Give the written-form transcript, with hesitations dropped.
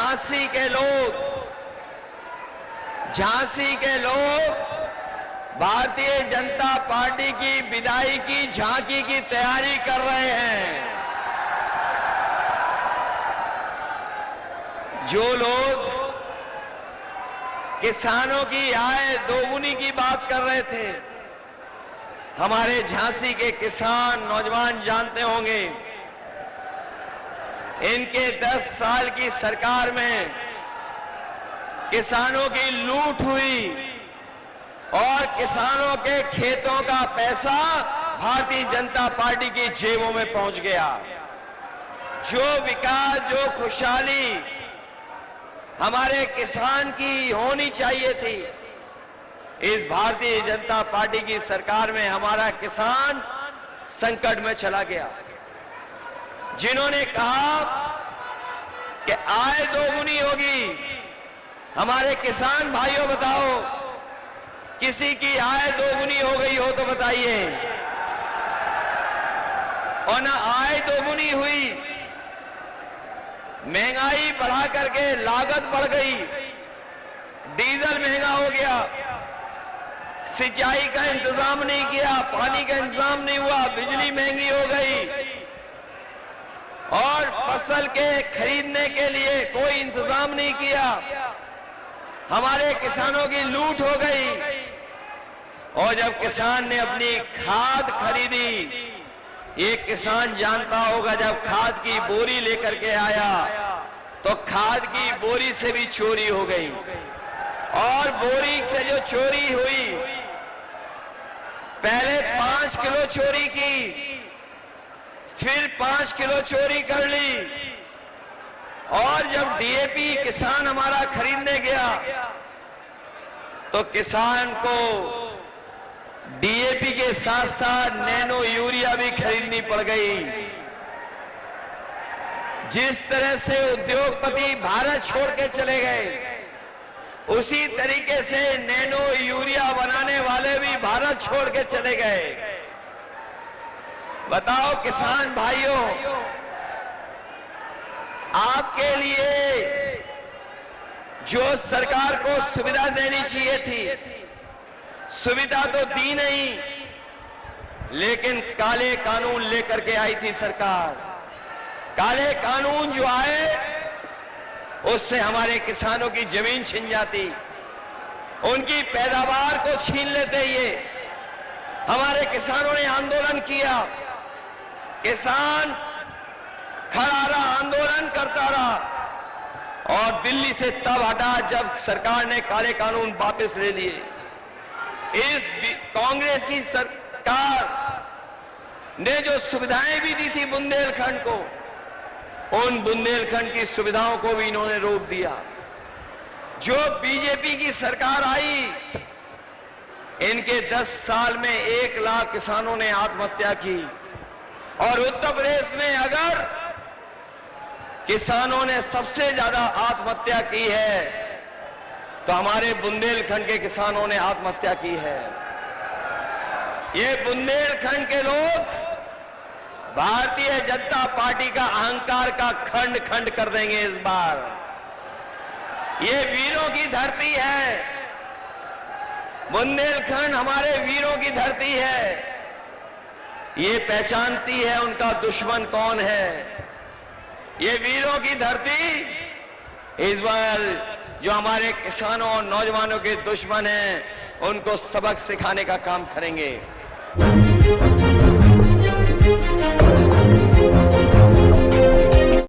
झांसी के लोग भारतीय जनता पार्टी की विदाई की झांकी की तैयारी कर रहे हैं। जो लोग किसानों की आय दोगुनी की बात कर रहे थे, हमारे झांसी के किसान नौजवान जानते होंगे, इनके 10 साल की सरकार में किसानों की लूट हुई और किसानों के खेतों का पैसा भारतीय जनता पार्टी की जेबों में पहुंच गया। जो विकास, जो खुशहाली हमारे किसान की होनी चाहिए थी, इस भारतीय जनता पार्टी की सरकार में हमारा किसान संकट में चला गया। जिन्होंने कहा कि आय दोगुनी होगी, हमारे किसान भाइयों बताओ, किसी की आय दोगुनी हो गई हो तो बताइए। और ना आय दोगुनी हुई, महंगाई बढ़ा करके लागत बढ़ गई, डीजल महंगा हो गया, सिंचाई का इंतजाम नहीं किया, पानी का इंतजाम नहीं हुआ, बिजली महंगी हो गई और फसल के खरीदने के लिए कोई इंतजाम नहीं किया। हमारे किसानों की लूट हो गई। और जब किसान ने अपनी खाद खरीदी, ये किसान जानता होगा, जब खाद की बोरी लेकर के आया तो खाद की बोरी से भी चोरी हो गई। और बोरी से जो चोरी हुई, पहले 5 किलो चोरी की, फिर 5 किलो चोरी कर ली। और जब डीएपी किसान हमारा खरीदने गया तो किसान को डीएपी के साथ साथ नैनो यूरिया भी खरीदनी पड़ गई। जिस तरह से उद्योगपति भारत छोड़ के चले गए, उसी तरीके से नैनो यूरिया बनाने वाले भी भारत छोड़ के चले गए। बताओ किसान भाइयों, आपके लिए जो सरकार को सुविधा देनी चाहिए थी, सुविधा तो दी नहीं, लेकिन काले कानून लेकर के आई थी सरकार। काले कानून जो आए, उससे हमारे किसानों की जमीन छिन जाती, उनकी पैदावार को छीन लेते। ये हमारे किसानों ने आंदोलन किया, किसान खड़ा रहा, आंदोलन करता रहा और दिल्ली से तब हटा जब सरकार ने काले कानून वापस ले लिए। इस कांग्रेस की सरकार ने जो सुविधाएं भी दी थी बुंदेलखंड को, उन बुंदेलखंड की सुविधाओं को भी इन्होंने रोक दिया। जो बीजेपी की सरकार आई, इनके 10 साल में 1 लाख किसानों ने आत्महत्या की। और उत्तर प्रदेश में अगर किसानों ने सबसे ज्यादा आत्महत्या की है तो हमारे बुंदेलखंड के किसानों ने आत्महत्या की है। ये बुंदेलखंड के लोग भारतीय जनता पार्टी का अहंकार का खंड खंड कर देंगे इस बार। ये वीरों की धरती है, बुंदेलखंड हमारे वीरों की धरती है। ये पहचानती है उनका दुश्मन कौन है। ये वीरों की धरती इस बार जो हमारे किसानों और नौजवानों के दुश्मन हैं, उनको सबक सिखाने का काम करेंगे।